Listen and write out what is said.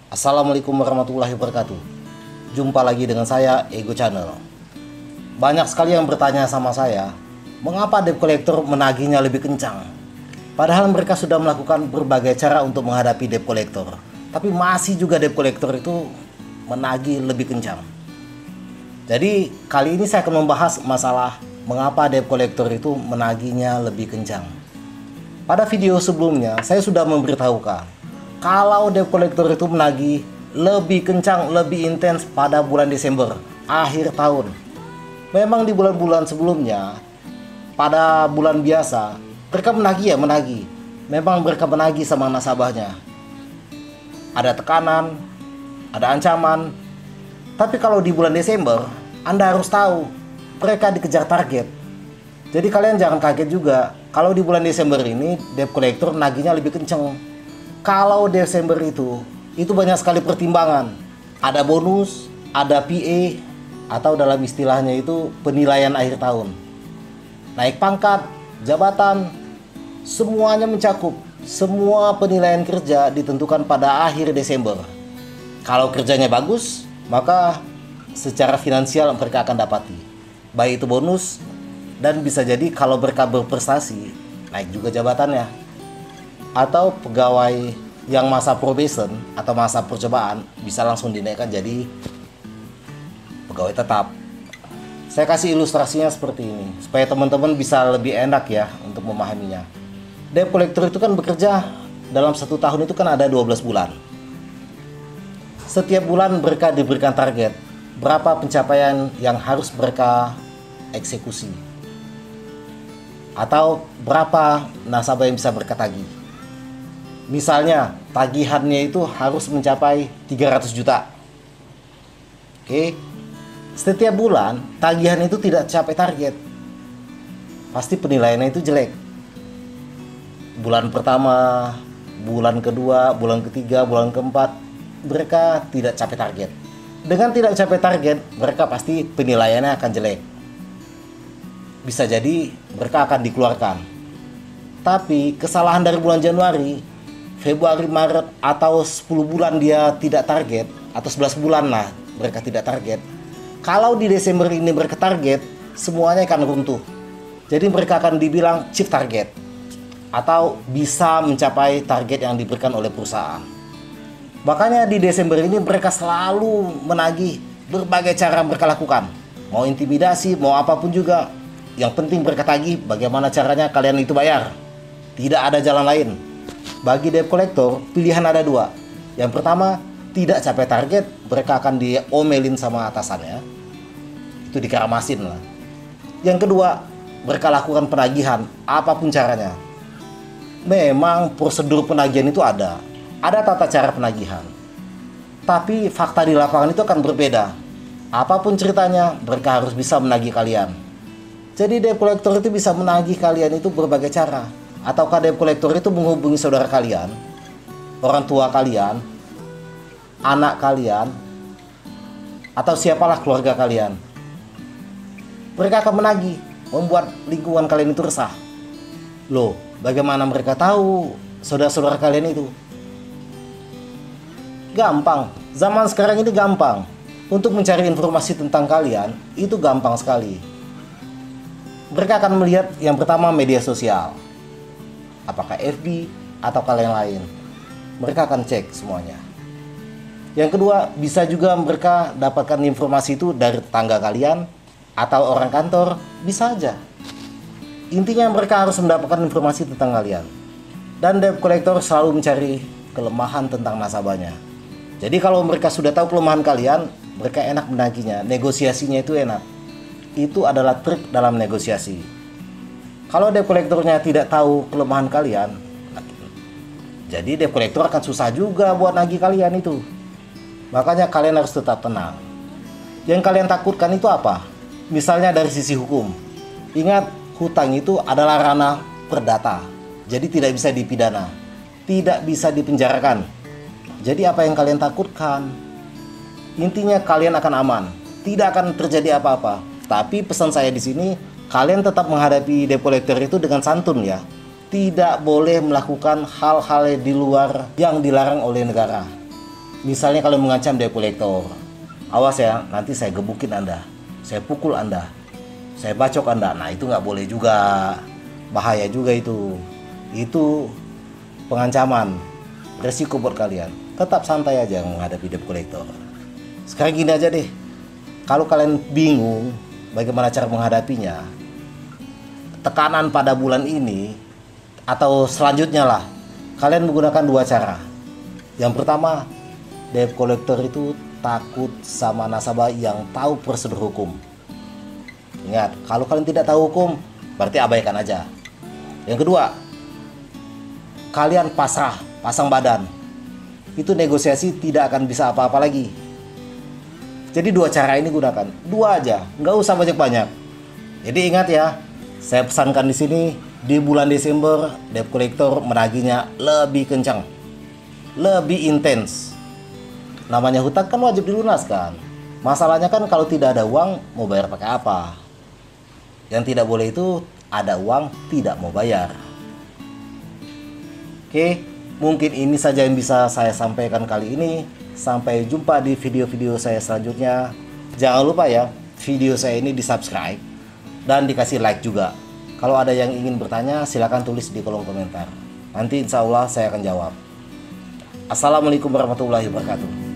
Assalamualaikum warahmatullahi wabarakatuh. Jumpa lagi dengan saya, Ego Channel. Banyak sekali yang bertanya sama saya, mengapa debt collector menagihnya lebih kencang? Padahal mereka sudah melakukan berbagai cara untuk menghadapi debt collector, tapi masih juga debt collector itu menagih lebih kencang. Jadi kali ini saya akan membahas masalah mengapa debt collector itu menagihnya lebih kencang. Pada video sebelumnya saya sudah memberitahukan kalau debt collector itu menagih lebih kencang, lebih intens pada bulan Desember, akhir tahun. Memang di bulan-bulan sebelumnya, pada bulan biasa, mereka menagih. Memang mereka menagih sama nasabahnya. Ada tekanan, ada ancaman. Tapi kalau di bulan Desember, Anda harus tahu, mereka dikejar target. Jadi kalian jangan kaget juga, kalau di bulan Desember ini, debt collector nagihnya lebih kencang. Kalau Desember itu banyak sekali pertimbangan. Ada bonus, ada PA, atau dalam istilahnya itu penilaian akhir tahun. Naik pangkat, jabatan, semuanya mencakup. Semua penilaian kerja ditentukan pada akhir Desember. Kalau kerjanya bagus, maka secara finansial mereka akan dapati. Baik itu bonus, dan bisa jadi kalau mereka berprestasi, naik juga jabatannya. Atau pegawai yang masa probation atau masa percobaan bisa langsung dinaikkan jadi pegawai tetap. Saya kasih ilustrasinya seperti ini supaya teman-teman bisa lebih enak ya untuk memahaminya. Debt collector itu kan bekerja dalam 1 tahun itu kan ada 12 bulan. Setiap bulan mereka diberikan target berapa pencapaian yang harus mereka eksekusi, atau berapa nasabah yang bisa mereka tagih. Misalnya tagihannya itu harus mencapai 300 juta. Oke. Setiap bulan tagihan itu tidak capai target, pasti penilaiannya itu jelek. Bulan pertama, bulan kedua, bulan ketiga, bulan keempat, mereka tidak capai target. Dengan tidak capai target, mereka pasti penilaiannya akan jelek. Bisa jadi mereka akan dikeluarkan. Tapi kesalahan dari bulan Januari, Februari, Maret, atau 10 bulan dia tidak target, atau 11 bulan lah mereka tidak target. Kalau di Desember ini mereka target, semuanya akan runtuh. Jadi mereka akan dibilang chief target, atau bisa mencapai target yang diberikan oleh perusahaan. Makanya di Desember ini mereka selalu menagih berbagai cara mereka lakukan. Mau intimidasi, mau apapun juga. Yang penting mereka tagih bagaimana caranya kalian itu bayar. Tidak ada jalan lain. Bagi debt collector, pilihan ada 2. Yang pertama, tidak capai target, mereka akan diomelin sama atasannya. Itu dikeramasin lah. Yang kedua, mereka lakukan penagihan, apapun caranya. Memang prosedur penagihan itu ada. Ada tata cara penagihan. Tapi fakta di lapangan itu akan berbeda. Apapun ceritanya, mereka harus bisa menagih kalian. Jadi debt collector itu bisa menagih kalian itu berbagai cara. Ataukah debt collector itu menghubungi saudara kalian, orang tua kalian, anak kalian, atau siapalah keluarga kalian. Mereka akan menagih, membuat lingkungan kalian itu resah. Loh, bagaimana mereka tahu saudara-saudara kalian itu? Gampang, zaman sekarang ini gampang. Untuk mencari informasi tentang kalian, itu gampang sekali. Mereka akan melihat yang pertama media sosial. Apakah FB atau kalian lain. Mereka akan cek semuanya. Yang kedua, bisa juga mereka dapatkan informasi itu dari tetangga kalian atau orang kantor, bisa aja. Intinya mereka harus mendapatkan informasi tentang kalian. Dan debt collector selalu mencari kelemahan tentang nasabahnya. Jadi kalau mereka sudah tahu kelemahan kalian, mereka enak menagihnya, negosiasinya itu enak. Itu adalah trik dalam negosiasi. Kalau debt collectornya tidak tahu kelemahan kalian, jadi debt collector akan susah juga buat nagih kalian itu. Makanya kalian harus tetap tenang. Yang kalian takutkan itu apa? Misalnya dari sisi hukum. Ingat, hutang itu adalah ranah perdata. Jadi tidak bisa dipidana, tidak bisa dipenjarakan. Jadi apa yang kalian takutkan? Intinya kalian akan aman, tidak akan terjadi apa-apa. Tapi pesan saya di sini, kalian tetap menghadapi debt collector itu dengan santun ya. Tidak boleh melakukan hal-hal di luar yang dilarang oleh negara. Misalnya kalau mengancam debt collector, awas ya, nanti saya gebukin Anda, saya pukul Anda, saya bacok Anda. Nah itu nggak boleh juga, bahaya juga itu. Itu pengancaman, resiko buat kalian. Tetap santai aja menghadapi debt collector. Sekarang gini aja deh, kalau kalian bingung bagaimana cara menghadapinya, tekanan pada bulan ini atau selanjutnya lah, kalian menggunakan dua cara. Yang pertama, debt collector itu takut sama nasabah yang tahu prosedur hukum. Ingat, kalau kalian tidak tahu hukum, berarti abaikan aja. Yang kedua, kalian pasrah, pasang badan. Itu negosiasi tidak akan bisa apa-apa lagi. Jadi dua cara ini gunakan, dua aja, nggak usah banyak-banyak. Jadi ingat ya, saya pesankan di sini, di bulan Desember debt collector menagihnya lebih kencang, lebih intens. Namanya hutang kan wajib dilunaskan. Masalahnya kan kalau tidak ada uang, mau bayar pakai apa? Yang tidak boleh itu ada uang tidak mau bayar. Oke, mungkin ini saja yang bisa saya sampaikan kali ini. Sampai jumpa di video-video saya selanjutnya. Jangan lupa ya, video saya ini di-subscribe dan dikasih like juga. Kalau ada yang ingin bertanya, silakan tulis di kolom komentar. Nanti insya Allah saya akan jawab. Assalamualaikum warahmatullahi wabarakatuh.